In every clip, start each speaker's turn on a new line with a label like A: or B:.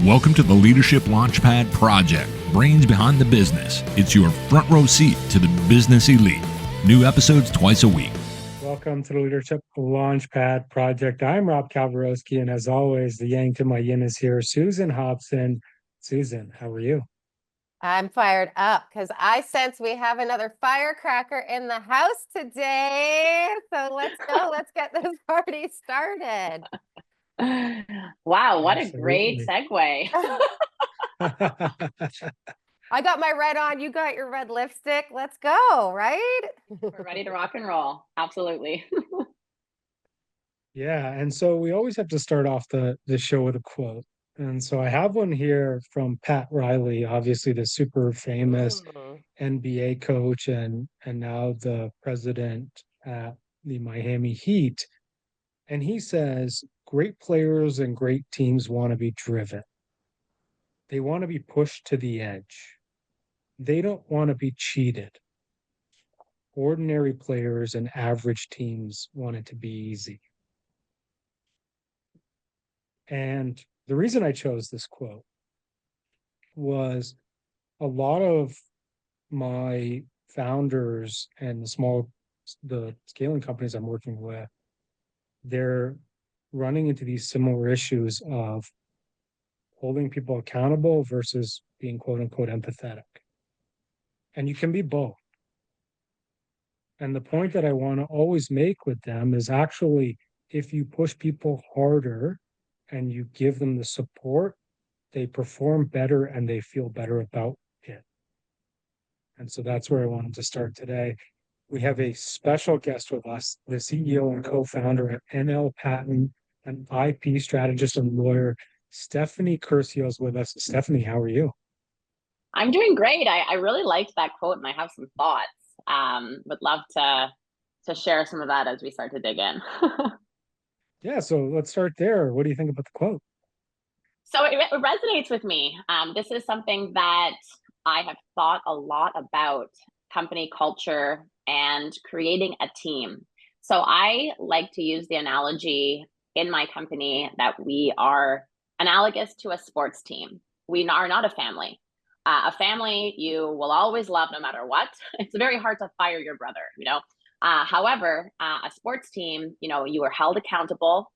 A: Welcome to the Leadership Launchpad Project, brains behind the business. It's your front row seat to the business elite. New episodes twice a week.
B: Welcome to the Leadership Launchpad Project. I'm Rob Kalwarowski, and as always, the yang to my yin is here, Susan Hobson. Susan, how are you?
C: I'm fired up because I sense we have another firecracker in the house today. So let's go. Let's get this party started.
D: Wow, what a great segue.
C: I got my red on, you got your red lipstick. Let's go, right?
D: We're ready to rock and roll. Absolutely.
B: Yeah, and so we always have to start off the show with a quote. And so I have one here from Pat Riley, obviously the super famous NBA coach and now the president at the Miami Heat. And he says, great players and great teams want to be driven. They want to be pushed to the edge. They don't want to be cheated. Ordinary players and average teams want it to be easy. And the reason I chose this quote was a lot of my founders and the scaling companies I'm working with, they're running into these similar issues of holding people accountable versus being quote unquote empathetic. And you can be both. And the point that I want to always make with them is actually, if you push people harder and you give them the support, they perform better and they feel better about it. And so that's where I wanted to start today. We have a special guest with us, the CEO and co-founder at NL Patent, an IP strategist and lawyer, Stephanie Curcio is with us. Stephanie, how are you?
D: I'm doing great. I really liked that quote and I have some thoughts. Would love to share some of that as we start to dig in.
B: Yeah, so let's start there. What do you think about the quote?
D: So it resonates with me. This is something that I have thought a lot about, company culture and creating a team. So I like to use the analogy in my company that we are analogous to a sports team. We are not a family. A family you will always love no matter what. It's very hard to fire your brother, However, a sports team, you are held accountable.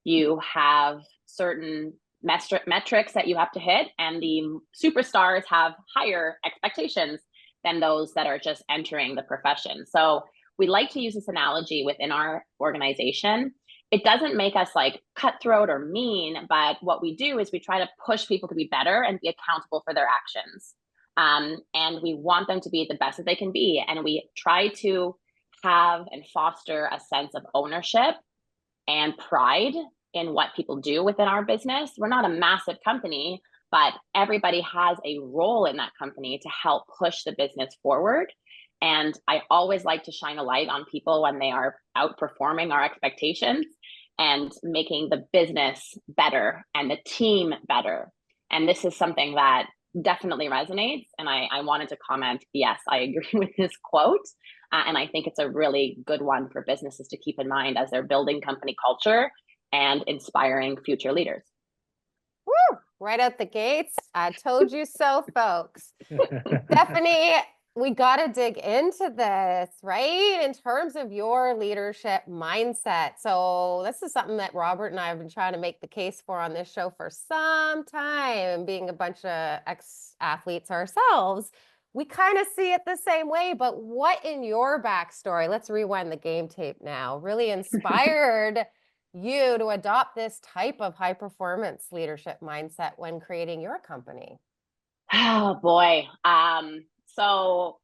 D: You have certain metrics that you have to hit, and the superstars have higher expectations than those that are just entering the profession. So we like to use this analogy within our organization. It doesn't make us like cutthroat or mean, but what we do is we try to push people to be better and be accountable for their actions. And we want them to be the best that they can be. And we try to have and foster a sense of ownership and pride in what people do within our business. We're not a massive company, but everybody has a role in that company to help push the business forward. And I always like to shine a light on people when they are outperforming our expectations and making the business better and the team better. And this is something that definitely resonates. And I wanted to comment, yes, I agree with this quote. And I think it's a really good one for businesses to keep in mind as they're building company culture and inspiring future leaders.
C: Woo! Right out the gates. I told you so, folks. Stephanie, we got to dig into this, right? In terms of your leadership mindset. So this is something that Robert and I have been trying to make the case for on this show for some time. Being a bunch of ex-athletes ourselves, we kind of see it the same way. But what in your backstory, let's rewind the game tape now, really inspired you to adopt this type of high performance leadership mindset when creating your company?
D: Oh boy. So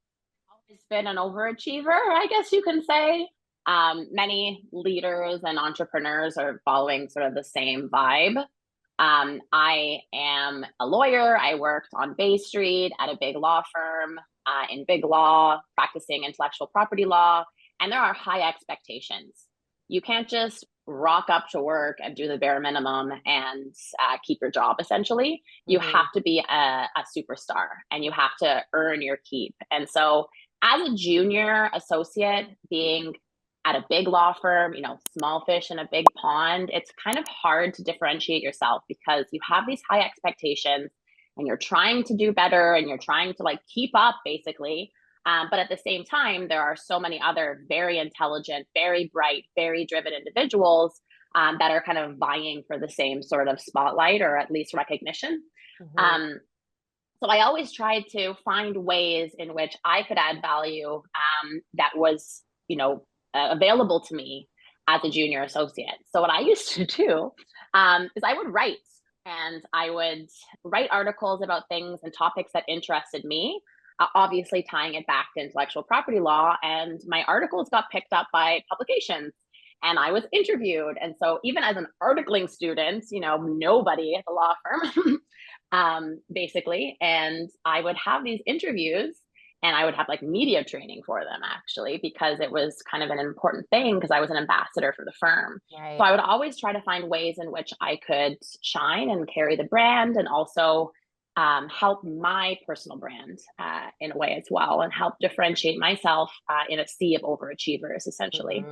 D: I've always been an overachiever, I guess you can say. Many leaders and entrepreneurs are following sort of the same vibe. I am a lawyer. I worked on Bay Street at a big law firm in big law, practicing intellectual property law, and there are high expectations. You can't just rock up to work and do the bare minimum and keep your job, essentially. You have to be a superstar and you have to earn your keep. And so as a junior associate, being at a big law firm, small fish in a big pond, it's kind of hard to differentiate yourself because you have these high expectations and you're trying to do better and you're trying to like keep up basically. But at the same time, there are so many other very intelligent, very bright, very driven individuals that are kind of vying for the same sort of spotlight or at least recognition. So I always tried to find ways in which I could add value that was, available to me as a junior associate. So what I used to do is I would write, and I would write articles about things and topics that interested me, obviously tying it back to intellectual property law. And my articles got picked up by publications and I was interviewed. And so even as an articling student, nobody at the law firm, basically, and I would have these interviews and I would have like media training for them actually, because it was kind of an important thing because I was an ambassador for the firm.
C: Right.
D: So I would always try to find ways in which I could shine and carry the brand and also help my personal brand in a way as well and help differentiate myself in a sea of overachievers, essentially.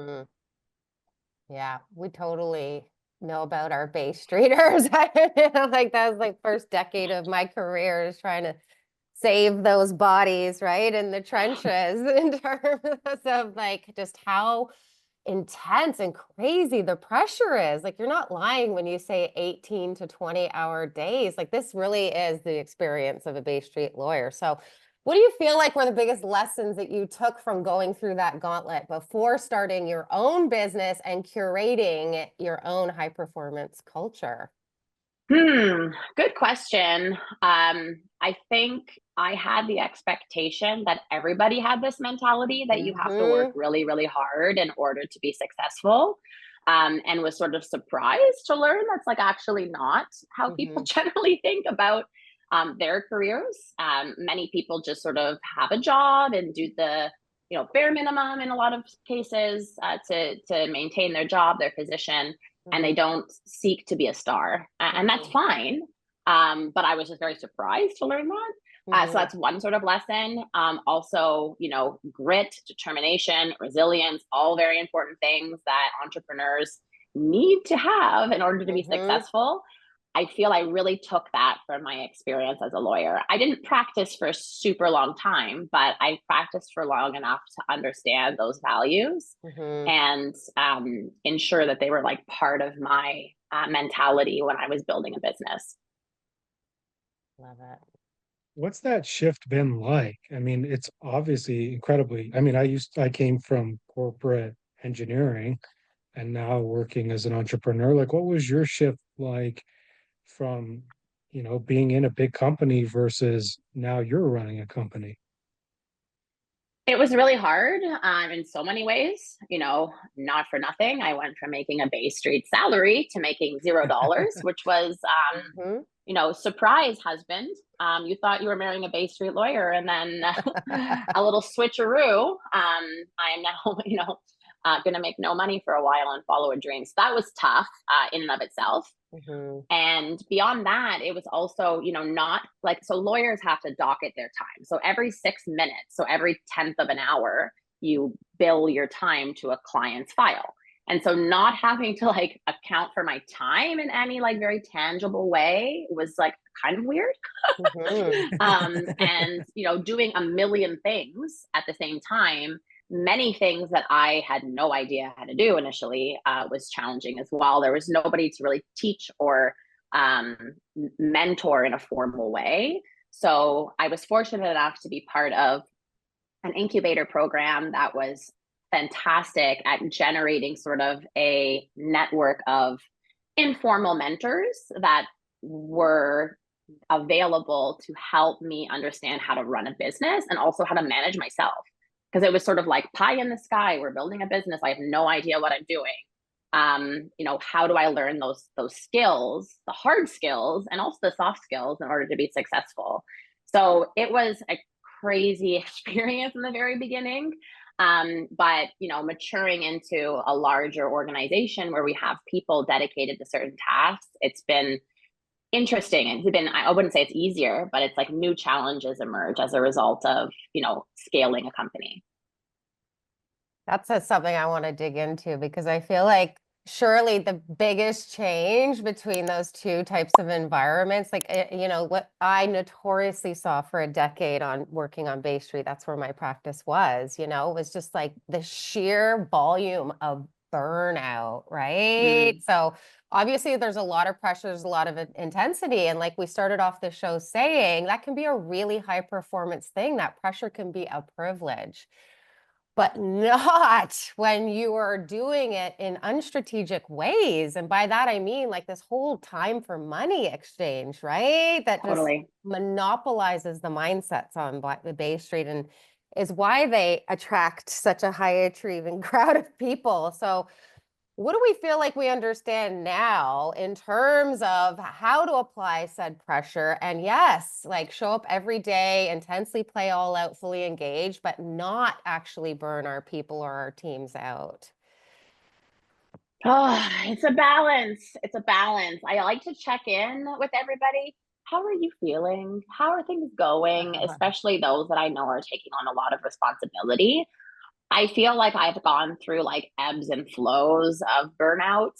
C: Yeah, we totally know about our Bay Streeters. Like that was like first decade of my career is trying to save those bodies, right, in the trenches in terms of like just how intense and crazy the pressure is. Like you're not lying when you say 18 to 20-hour days. Like this really is the experience of a Bay Street lawyer. So what do you feel like were the biggest lessons that you took from going through that gauntlet before starting your own business and curating your own high performance culture?
D: Good question. I think I had the expectation that everybody had this mentality that you have to work really, really hard in order to be successful. And was sort of surprised to learn that's like actually not how people generally think about their careers. Many people just sort of have a job and do the bare minimum in a lot of cases to maintain their job, their position, and they don't seek to be a star, and that's fine. But I was just very surprised to learn that. So that's one sort of lesson. Also, grit, determination, resilience, all very important things that entrepreneurs need to have in order to be successful. I feel I really took that from my experience as a lawyer. I didn't practice for a super long time, but I practiced for long enough to understand those values and ensure that they were like part of my mentality when I was building a business.
C: Love it.
B: What's that shift been like? I mean, it's obviously incredibly, I mean, I came from corporate engineering and now working as an entrepreneur. Like, what was your shift like from, being in a big company versus now you're running a company?
D: It was really hard in so many ways, not for nothing. I went from making a Bay Street salary to making $0, which was, surprise, husband. You thought you were marrying a Bay Street lawyer, and then a little switcheroo. I'm now, going to make no money for a while and follow a dream. So that was tough in and of itself. And beyond that, it was also, not like, so lawyers have to docket their time. So every 6 minutes, so every 10th of an hour, you bill your time to a client's file. And so not having to like account for my time in any like very tangible way was like kind of weird. And, doing a million things at the same time, many things that I had no idea how to do initially was challenging as well. There was nobody to really teach or mentor in a formal way. So I was fortunate enough to be part of an incubator program that was fantastic at generating sort of a network of informal mentors that were available to help me understand how to run a business and also how to manage myself. Because it was sort of like pie in the sky. We're building a business. I have no idea what I'm doing. How do I learn those skills, the hard skills, and also the soft skills in order to be successful? So it was a crazy experience in the very beginning. But maturing into a larger organization where we have people dedicated to certain tasks, it's been interesting. It's been, I wouldn't say it's easier, but it's like new challenges emerge as a result of, scaling a company.
C: That's something I want to dig into, because I feel like surely the biggest change between those two types of environments, like, you know, what I notoriously saw for a decade on working on Bay Street, that's where my practice was, you know, was just like the sheer volume of burnout, right? So obviously there's a lot of pressure, there's a lot of intensity. And like we started off the show saying, that can be a really high performance thing. That pressure can be a privilege, but not when you are doing it in unstrategic ways. And by that, I mean like this whole time for money exchange, right? That just
D: Totally.
C: monopolizes the mindsets on the Bay Street, and is why they attract such a high achieving crowd of people. So what do we feel like we understand now in terms of how to apply said pressure? And yes, like show up every day, intensely play all out, fully engaged, but not actually burn our people or our teams out.
D: Oh, it's a balance. It's a balance. I like to check in with everybody. How are you feeling? How are things going? Especially those that I know are taking on a lot of responsibility. I feel like I've gone through like ebbs and flows of burnout.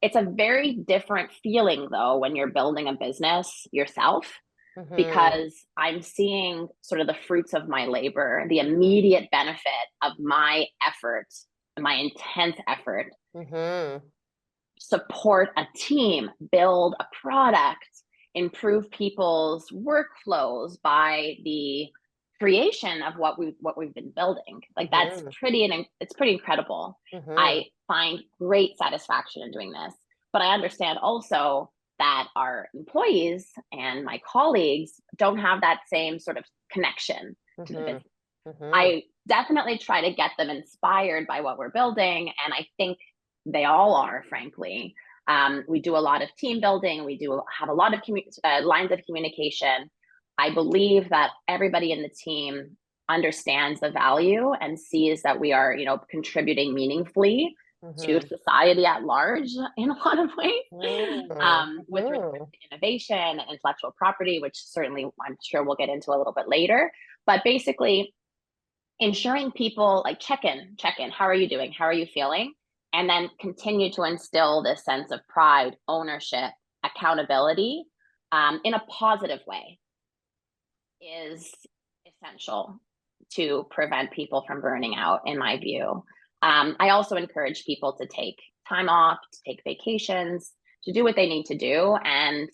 D: It's a very different feeling though when you're building a business yourself, because I'm seeing sort of the fruits of my labor, the immediate benefit of my effort, my intense effort, support a team, build a product, improve people's workflows by the creation of what we've been building. Like that's it's pretty incredible. I find great satisfaction in doing this, but I understand also that our employees and my colleagues don't have that same sort of connection to the business. I definitely try to get them inspired by what we're building, and I think they all are, frankly. We do a lot of team building. We do have a lot of lines of communication. I believe that everybody in the team understands the value and sees that we are, you know, contributing meaningfully to society at large in a lot of ways, with respect to innovation and intellectual property, which certainly I'm sure we'll get into a little bit later. But basically, ensuring people like check in, how are you doing? How are you feeling? And then continue to instill this sense of pride, ownership, accountability, in a positive way is essential to prevent people from burning out, in my view. I also encourage people to take time off, to take vacations, to do what they need to do. And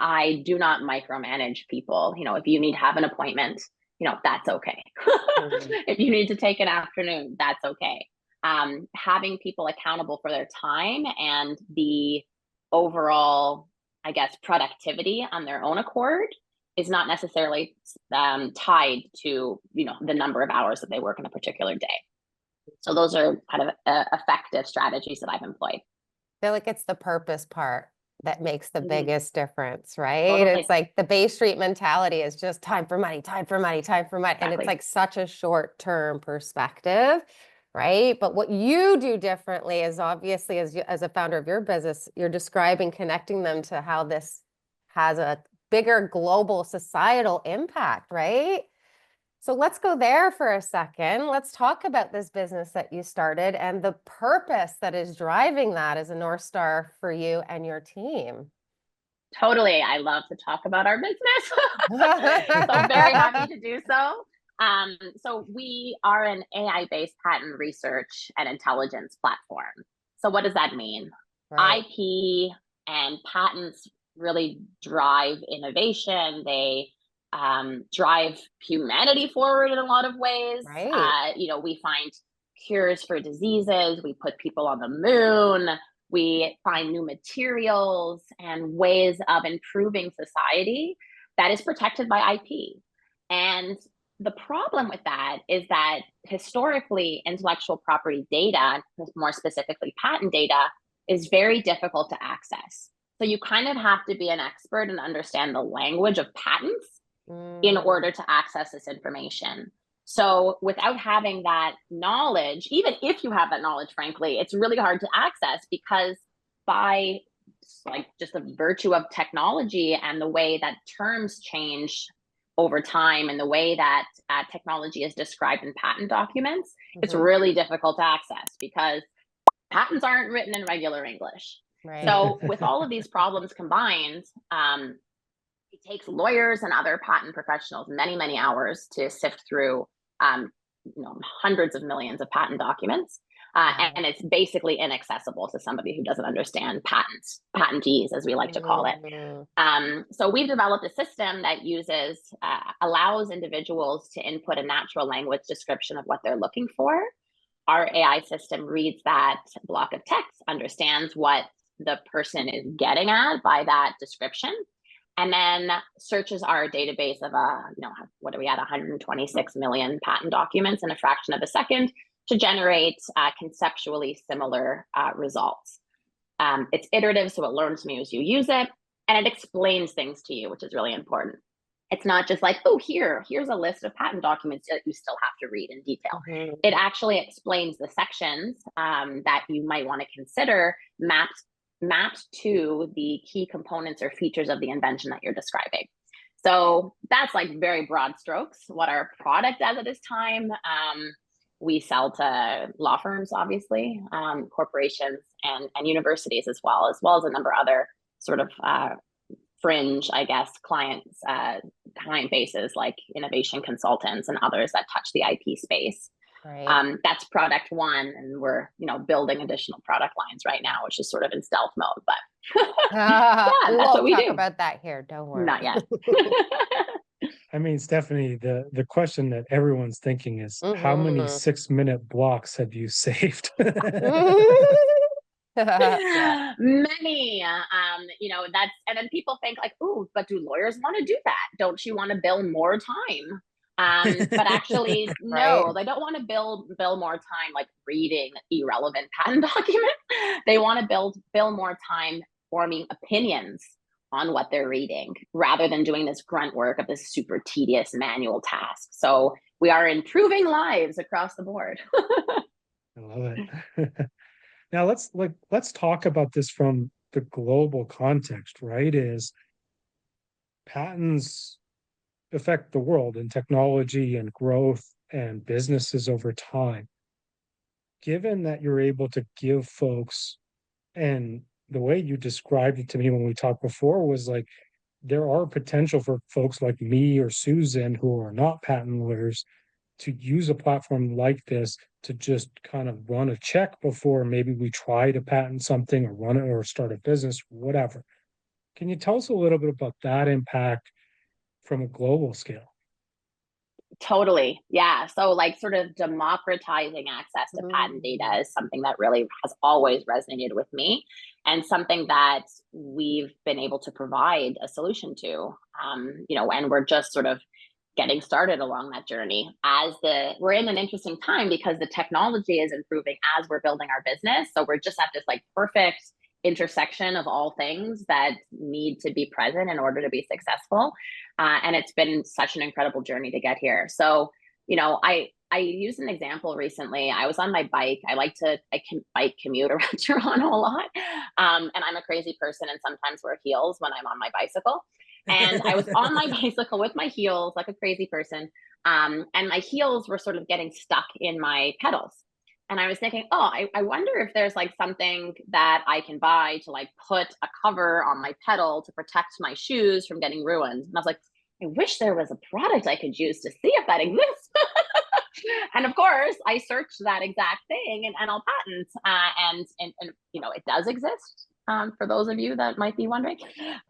D: I do not micromanage people. You know, if you need to have an appointment, you know, that's okay. If you need to take an afternoon, that's okay. Having people accountable for their time and the overall, I guess, productivity on their own accord is not necessarily tied to, you know, the number of hours that they work in a particular day. So those are kind of effective strategies that I've employed.
C: I feel like it's the purpose part that makes the biggest difference, right?
D: Totally.
C: It's like the Bay Street mentality is just time for money, time for money, time for money.
D: Exactly.
C: And it's like such a short-term perspective, right? But what you do differently is obviously, as a founder of your business, you're describing connecting them to how this has a bigger global societal impact, right? So let's go there for a second. Let's talk about this business that you started and the purpose that is driving that as a North Star for you and your team.
D: Totally. I love to talk about our business. So very happy to do so. So we are an AI-based patent research and intelligence platform. So what does that mean? Right. IP and patents really drive innovation. They drive humanity forward in a lot of ways. Right. You know, we find cures for diseases. We put people on the moon. We find new materials and ways of improving society that is protected by IP. And the problem with that is that historically, intellectual property data, more specifically patent data, is very difficult to access. So you kind of have to be an expert and understand the language of patents in order to access this information. So without having that knowledge, even if you have that knowledge, frankly, it's really hard to access, because by like just the virtue of technology and the way that terms change over time and the way that technology is described in patent documents, it's
C: Mhm.
D: really difficult to access because patents aren't written in regular English.
C: Right.
D: So with all of these problems combined, it takes lawyers and other patent professionals many, many hours to sift through hundreds of millions of patent documents. And it's basically inaccessible to somebody who doesn't understand patentees, as we like to call it. So we've developed a system that allows individuals to input a natural language description of what they're looking for. Our AI system reads that block of text, understands what the person is getting at by that description, and then searches our database of what are we at, 126 million patent documents in a fraction of a second to generate conceptually similar results. It's iterative, so it learns from you as you use it, and it explains things to you, which is really important. It's not just like, oh, here's a list of patent documents that you still have to read in detail. It actually explains the sections that you might want to consider mapped to the key components or features of the invention that you're describing. So that's like very broad strokes what our product does at this time. We sell to law firms, obviously, corporations, and universities as well as a number of other sort of fringe, I guess, client bases like innovation consultants and others that touch the IP space.
C: Right.
D: That's product one, and we're building additional product lines right now, which is sort of in stealth mode. But
C: yeah,
D: that's what we
C: talk
D: do.
C: about that here. Don't worry.
D: Not yet.
B: I mean, Stephanie, the question that everyone's thinking is, how many 6-minute blocks have you saved?
C: Yeah.
D: Many, and then people think like, oh, but do lawyers want to do that? Don't you want to bill more time? But actually, no, they don't want to bill more time like reading irrelevant patent documents. They want to bill more time forming opinions on what they're reading rather than doing this grunt work of this super tedious manual task. So we are improving lives across the board.
B: I love it. Now let's talk about this from the global context, right? Is patents affect the world and technology and growth and businesses over time. Given that you're able to give folks, and the way you described it to me when we talked before was like, there are potential for folks like me or Susan who are not patent lawyers to use a platform like this to just kind of run a check before maybe we try to patent something or run it or start a business, whatever. Can you tell us a little bit about that impact from a global scale?
D: Totally. Yeah. So like sort of democratizing access to patent data is something that really has always resonated with me and something that we've been able to provide a solution to, and we're just sort of getting started along that journey we're in an interesting time because the technology is improving as we're building our business. So we're just at this like perfect intersection of all things that need to be present in order to be successful. And it's been such an incredible journey to get here. So, I used an example recently. I was on my bike. I can bike commute around Toronto a lot. And I'm a crazy person and sometimes wear heels when I'm on my bicycle. And I was on my bicycle with my heels like a crazy person. And my heels were sort of getting stuck in my pedals. And I was thinking, I wonder if there's like something that I can buy to like put a cover on my pedal to protect my shoes from getting ruined. And I was like, I wish there was a product I could use to see if that exists. And of course, I searched that exact thing and I'll patent. And it does exist. For those of you that might be wondering.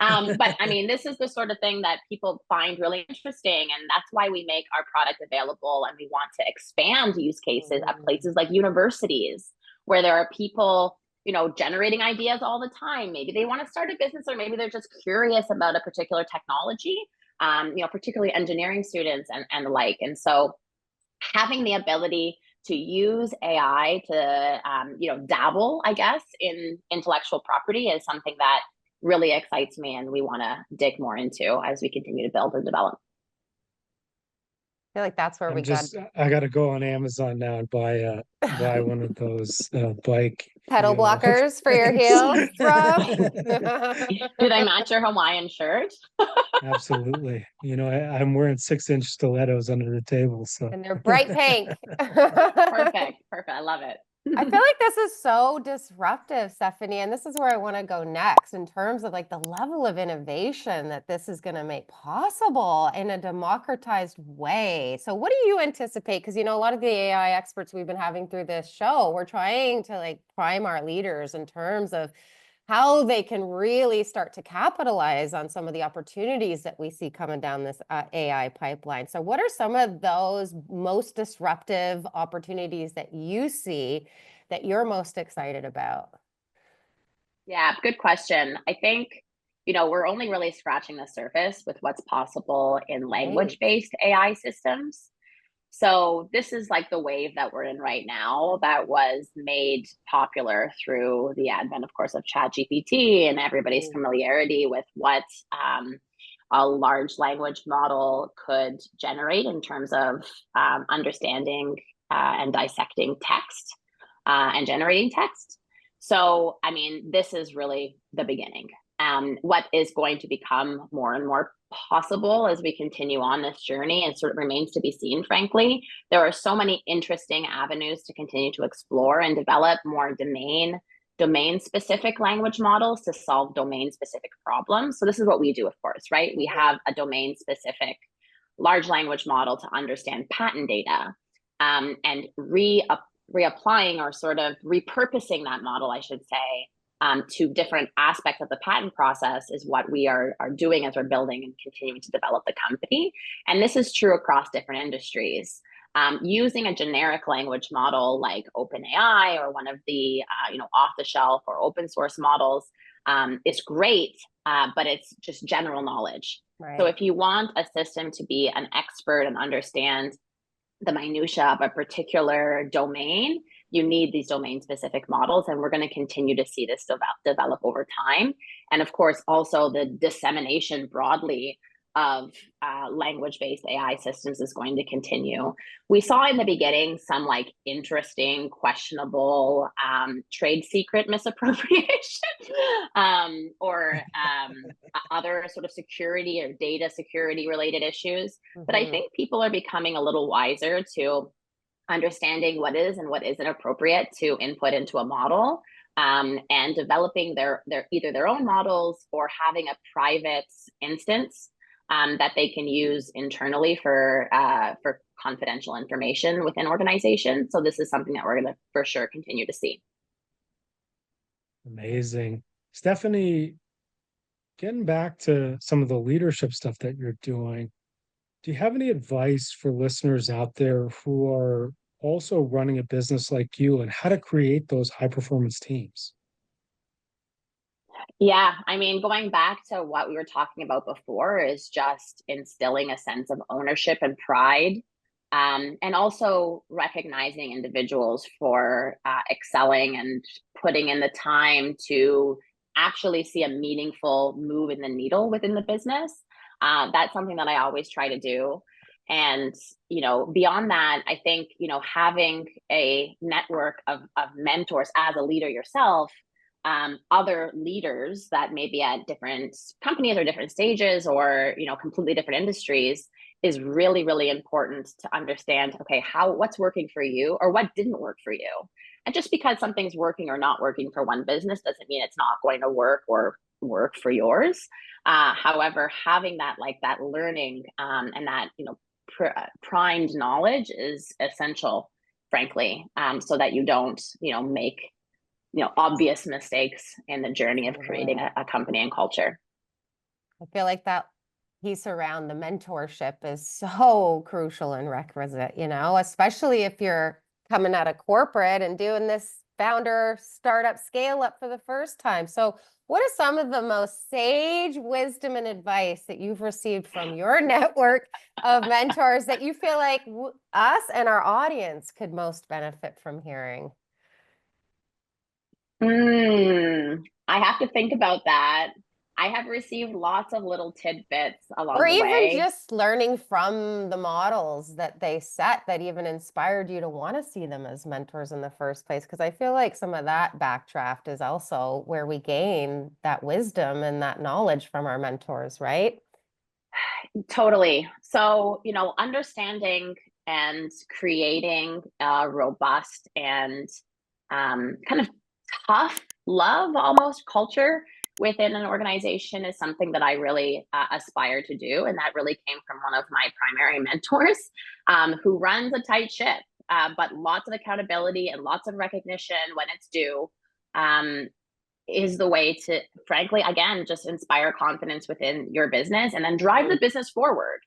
D: But I mean, this is the sort of thing that people find really interesting. And that's why we make our product available. And we want to expand use cases at places like universities, where there are people, generating ideas all the time. Maybe they want to start a business, or maybe they're just curious about a particular technology, particularly engineering students and the like. And so having the ability to use AI to, dabble, I guess, in intellectual property is something that really excites me and we want to dig more into as we continue to build and develop.
C: I feel like that's where
B: I got to go on Amazon now and buy one of those bike
C: Pedal
B: feel.
C: blockers for your heels, Rob?
D: Do they match your Hawaiian shirt?
B: Absolutely. I'm wearing 6-inch stilettos under the table, so.
C: And they're bright pink.
D: Perfect. Perfect. I love it.
C: I feel like this is so disruptive, Stephanie, and this is where I want to go next in terms of like the level of innovation that this is going to make possible in a democratized way. So what do you anticipate? Because, a lot of the AI experts we've been having through this show, we're trying to like prime our leaders in terms of how they can really start to capitalize on some of the opportunities that we see coming down this AI pipeline. So what are some of those most disruptive opportunities that you see that you're most excited about?
D: Yeah, good question. I think, we're only really scratching the surface with what's possible in language-based AI systems. So this is like the wave that we're in right now that was made popular through the advent, of course, of ChatGPT and everybody's familiarity with what a large language model could generate in terms of understanding and dissecting text and generating text. So, I mean, this is really the beginning. What is going to become more and more possible as we continue on this journey and sort of remains to be seen, frankly. There are so many interesting avenues to continue to explore and develop more domain specific language models to solve domain specific problems. So this is what we do, of course, right? We have a domain specific large language model to understand patent data and reapplying or sort of repurposing that model, I should say, to different aspects of the patent process is what we are doing as we're building and continuing to develop the company. And this is true across different industries. Using a generic language model like OpenAI or one of the off-the-shelf or open source models is great, but it's just general knowledge. Right. So if you want a system to be an expert and understand the minutia of a particular domain, you need these domain specific models, and we're going to continue to see this develop over time. And of course, also the dissemination broadly of language-based AI systems is going to continue. We saw in the beginning some like interesting, questionable trade secret misappropriation or other sort of security or data security related issues. But I think people are becoming a little wiser to understanding what is and what isn't appropriate to input into a model. And developing either their own models or having a private instance that they can use internally for confidential information within organizations. So this is something that we're going to for sure continue to see.
B: Amazing. Stephanie, getting back to some of the leadership stuff that you're doing, do you have any advice for listeners out there who are also running a business like you and how to create those high performance teams?
D: Yeah, I mean, going back to what we were talking about before is just instilling a sense of ownership and pride, and also recognizing individuals for excelling and putting in the time to actually see a meaningful move in the needle within the business. That's something that I always try to do. And, beyond that, I think, having a network of mentors as a leader yourself, other leaders that may be at different companies or different stages or, completely different industries is really, really important to understand, okay, what's working for you or what didn't work for you. And just because something's working or not working for one business doesn't mean it's not going to work or work for yours. However, having that learning and that, primed knowledge is essential, frankly, so that you don't, make, obvious mistakes in the journey of creating a company and culture.
C: I feel like that piece around the mentorship is so crucial and requisite, especially if you're coming out of corporate and doing this founder startup scale up for the first time. So what are some of the most sage wisdom and advice that you've received from your network of mentors that you feel like us and our audience could most benefit from hearing?
D: I have to think about that. I have received lots of little tidbits along
C: Or
D: the
C: even
D: way.
C: just learning from the models that they set that even inspired you to want to see them as mentors in the first place. Because I feel like some of that backdraft is also where we gain that wisdom and that knowledge from our mentors, right?
D: Totally. So, understanding and creating a robust and kind of tough love almost culture within an organization is something that I really aspire to do. And that really came from one of my primary mentors who runs a tight ship, but lots of accountability and lots of recognition when it's due. Is the way to, frankly, again, just inspire confidence within your business and then drive the business forward.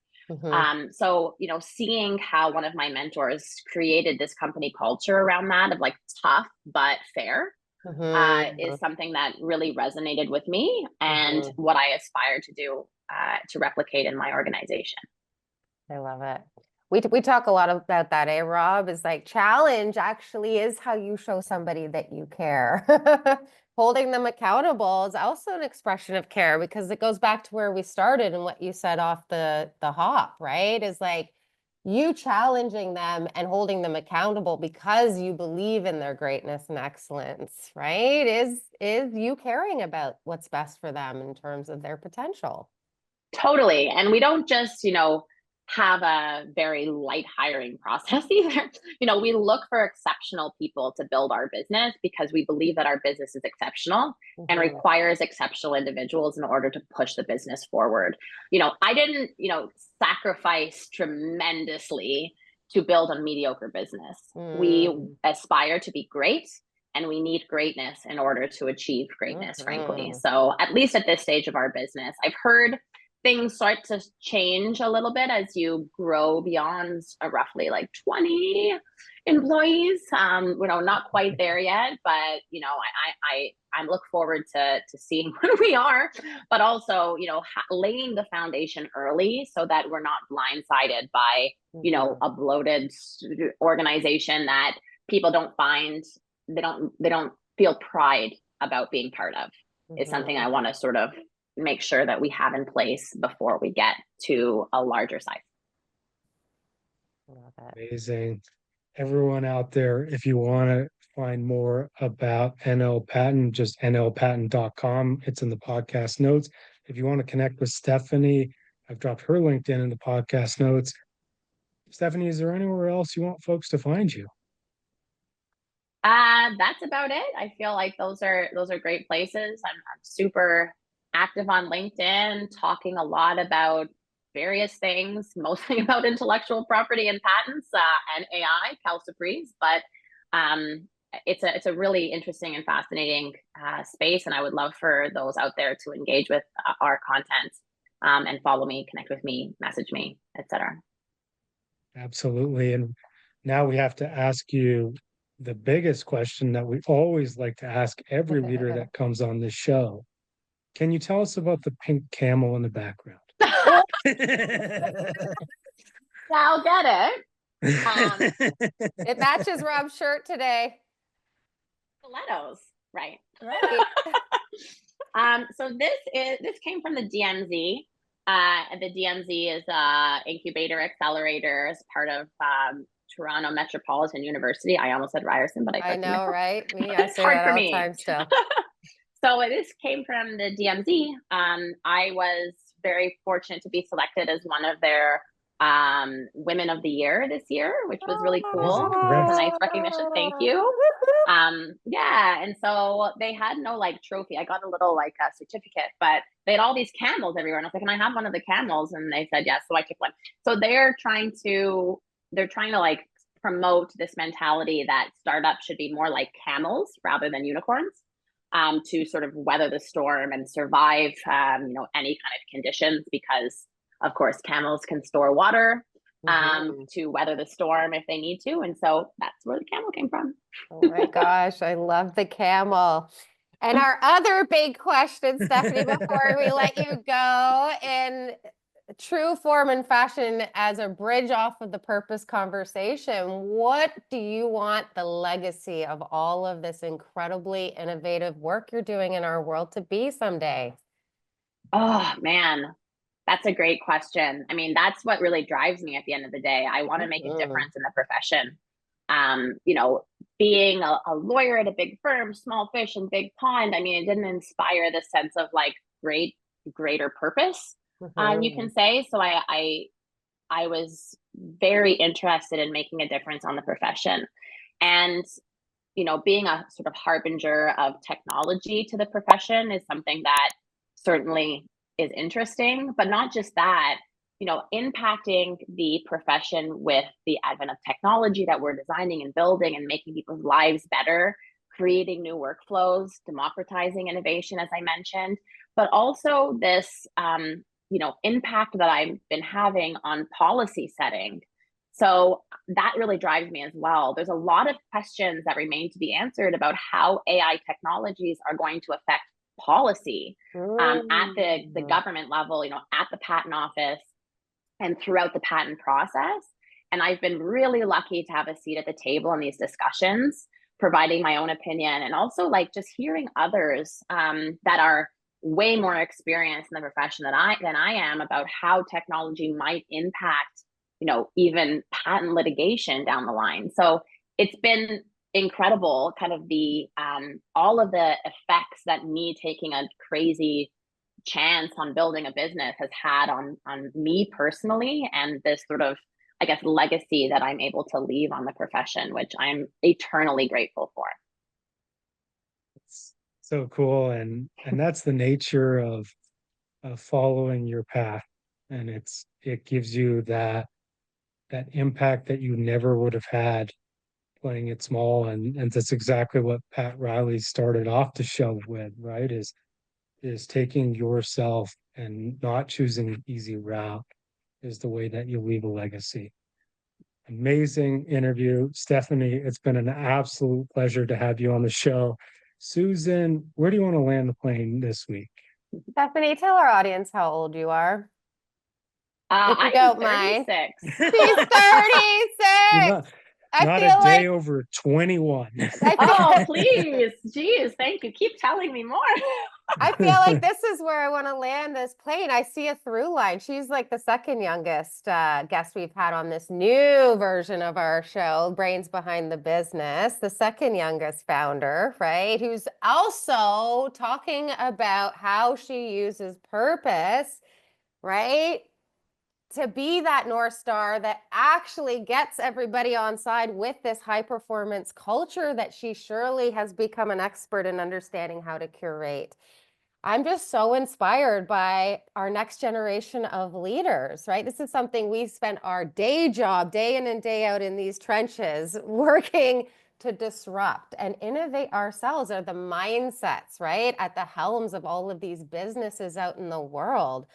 D: So, seeing how one of my mentors created this company culture around that of like tough but fair is something that really resonated with me and what I aspire to do to replicate in my organization.
C: I love it. We talk a lot about that, eh, Rob? Is like challenge actually is how you show somebody that you care. Holding them accountable is also an expression of care because it goes back to where we started and what you said off the hop, right? Is like you challenging them and holding them accountable because you believe in their greatness and excellence, right? Is you caring about what's best for them in terms of their potential.
D: Totally. And we don't just, have a very light hiring process either. We look for exceptional people to build our business because we believe that our business is exceptional and requires exceptional individuals in order to push the business forward. I didn't, sacrifice tremendously to build a mediocre business. We aspire to be great and we need greatness in order to achieve greatness, frankly. So at least at this stage of our business, I've heard things start to change a little bit as you grow beyond roughly like 20 employees. Not quite there yet, but I look forward to seeing where we are, but also laying the foundation early so that we're not blindsided by a bloated organization that people don't find they don't feel pride about being part of. It's something I want to sort of make sure that we have in place before we get to a larger size.
B: Amazing. Everyone out there, if you want to find more about NL Patent, just nlpatent.com. It's in the podcast notes. If you want to connect with Stephanie, I've dropped her LinkedIn in the podcast notes. Stephanie, is there anywhere else you want folks to find you?
D: That's about it. I feel like those are great places. I'm super active on LinkedIn, talking a lot about various things, mostly about intellectual property and patents and AI, Cal Surprise. But it's a really interesting and fascinating space, and I would love for those out there to engage with our content and follow me, connect with me, message me, etc.
B: Absolutely. And now we have to ask you the biggest question that we always like to ask every leader that comes on this show. Can you tell us about the pink camel in the background?
D: I'll get it.
C: It matches Rob's shirt today.
D: Stilettos, right?
C: Right.
D: So this came from the DMZ. The DMZ is incubator accelerator as part of Toronto Metropolitan University. I almost said Ryerson, but I
C: know, right? I
D: it's
C: say
D: hard
C: that
D: for
C: all
D: me.
C: the time still.
D: So this came from the DMZ. I was very fortunate to be selected as one of their Women of the Year this year, which was really cool. It was a nice recognition. Thank you. Yeah, and so they had no like trophy. I got a little like a certificate, but they had all these camels everywhere. And I was like, can I have one of the camels? And they said yes. So I took one. So they're trying to like promote this mentality that startups should be more like camels rather than unicorns. To sort of weather the storm and survive, any kind of conditions, because of course camels can store water to weather the storm if they need to. And so that's where the camel came from.
C: Oh my gosh, I love the camel. And our other big question, Stephanie, before we let you go, in true form and fashion as a bridge off of the purpose conversation, what do you want the legacy of all of this incredibly innovative work you're doing in our world to be someday?
D: Oh man, that's a great question. I mean, that's what really drives me at the end of the day. I want to make a
C: Mhm.
D: difference in the profession. You know, being a lawyer at a big firm, small fish in big pond, I mean, it didn't inspire the sense of like greater purpose, you can
C: Mhm.
D: say. So I was very interested in making a difference on the profession. And, you know, being a sort of harbinger of technology to the profession is something that certainly is interesting, but not just that, you know, impacting the profession with the advent of technology that we're designing and building and making people's lives better, creating new workflows, democratizing innovation, as I mentioned, but also this, you know, impact that I've been having on policy setting. So that really drives me as well. There's a lot of questions that remain to be answered about how AI technologies are going to affect policy, at the
C: Mhm.
D: government level, you know, at the patent office and throughout the patent process. And I've been really lucky to have a seat at the table in these discussions, providing my own opinion and also like just hearing others, that are way more experienced in the profession than I am about how technology might impact, you know, even patent litigation down the line. So it's been incredible, kind of the all of the effects that me taking a crazy chance on building a business has had on me personally, and this sort of, I guess, legacy that I'm able to leave on the profession, which I'm eternally grateful for.
B: It's so cool. And that's the nature of following your path. And it gives you that impact that you never would have had playing it small. And that's exactly what Pat Riley started off the show with, right? Is taking yourself and not choosing an easy route is the way that you leave a legacy. Amazing interview, Stephanie. It's been an absolute pleasure to have you on the show. Susan, where do you want to land the plane this week?
C: Stephanie, tell our audience how old you are, if you
D: I am
C: don't mind.
D: 36.
C: She's
B: You're
C: 36. I
B: not a
C: feel
B: day
C: like
B: over 21.
C: I
D: Oh,
C: feel
D: please. Geez, thank you. Keep telling me more.
C: I feel like this is where I want to land this plane. I see a through line. She's like the second youngest guest we've had on this new version of our show, Brains Behind the Business, the second youngest founder, right? Who's also talking about how she uses purpose, right? To be that North Star that actually gets everybody on side with this high performance culture that she surely has become an expert in understanding how to curate. I'm just so inspired by our next generation of leaders, right? This is something we spent our day job, day in and day out in these trenches, working to disrupt and innovate ourselves, are the mindsets, right? At the helms of all of these businesses out in the world.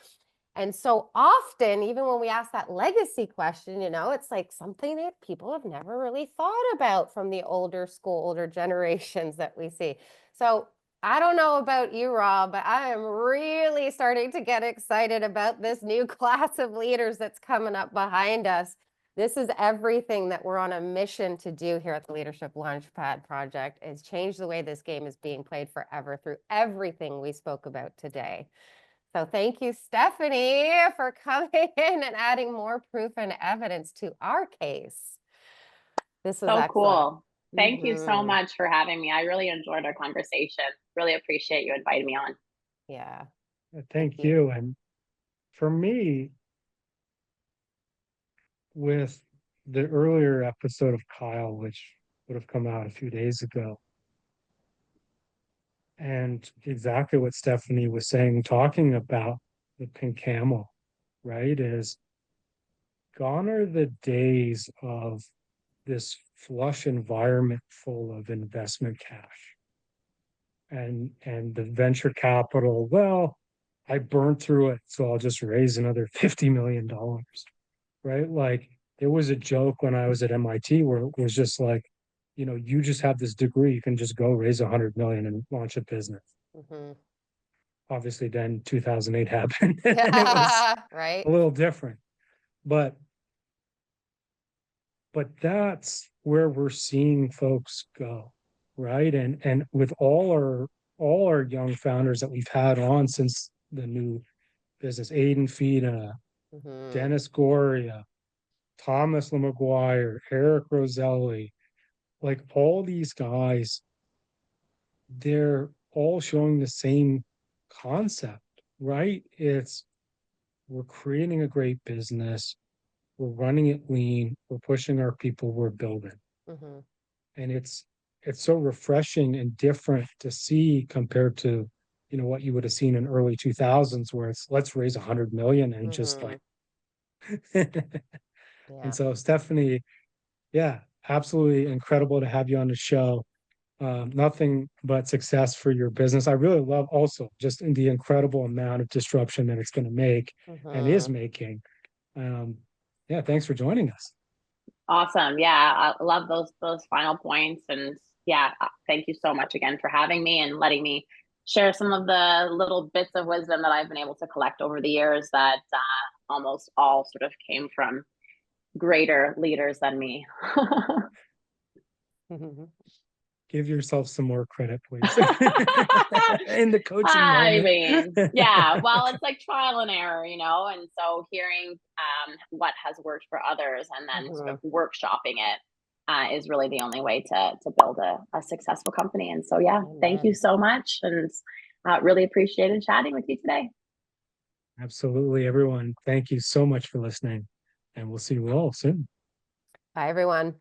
C: And so often, even when we ask that legacy question, you know, it's like something that people have never really thought about from the older school, older generations that we see. So I don't know about you, Rob, but I am really starting to get excited about this new class of leaders that's coming up behind us. This is everything that we're on a mission to do here at the Leadership Launchpad Project, is change the way this game is being played forever through everything we spoke about today. So thank you, Stephanie, for coming in and adding more proof and evidence to our case. This was
D: So
C: excellent.
D: cool. Thank you so
C: Mhm.
D: much for having me. I really enjoyed our conversation. Really appreciate you inviting me on.
C: Yeah, thank
B: Thank
C: you.
B: you. And for me, with the earlier episode of Kyle, which would have come out a few days ago, and exactly what Stephanie was saying, talking about the pink camel, right? Is gone are the days of this flush environment full of investment cash and the venture capital. Well, I burned through it, so I'll just raise another $50 million, right? Like there was a joke when I was at MIT where it was just like, you know, you just have this degree, you can just go raise 100 million and launch a business.
C: Mhm.
B: Obviously, then 2008 happened, and it was
C: Yeah,
B: a
C: right.
B: little different. But that's where we're seeing folks go, right? And with all our young founders that we've had on since the new business, Aiden Fina,
C: Mhm.
B: Dennis Goria, Thomas LeMaguire, Eric Roselli, like all these guys, they're all showing the same concept, right? It's we're creating a great business, we're running it lean, we're pushing our people, we're building.
C: Mhm.
B: And it's so refreshing and different to see compared to, you know, what you would have seen in early 2000s where it's let's raise 100 million and just
C: Mhm.
B: like
C: Yeah.
B: and so Stephanie, yeah, absolutely incredible to have you on the show. Nothing but success for your business. I really love also just in the incredible amount of disruption that it's going to make and is
C: Mhm.
B: making. Yeah, thanks for joining us.
D: Awesome. Yeah, I love those final points. And yeah, thank you so much again for having me and letting me share some of the little bits of wisdom that I've been able to collect over the years that almost all sort of came from greater leaders than me.
B: Give yourself some more credit, please. In the coaching
D: I
B: moment.
D: mean, yeah, well, it's like trial and error, you know, and so hearing what has worked for others and then sort of
C: Mhm.
D: workshopping it is really the only way to build a successful company. And so, yeah, thank you
C: Amen.
D: so much, and really appreciated chatting with you today.
B: Absolutely, everyone. Thank you so much for listening, and we'll see you all soon.
C: Bye, everyone.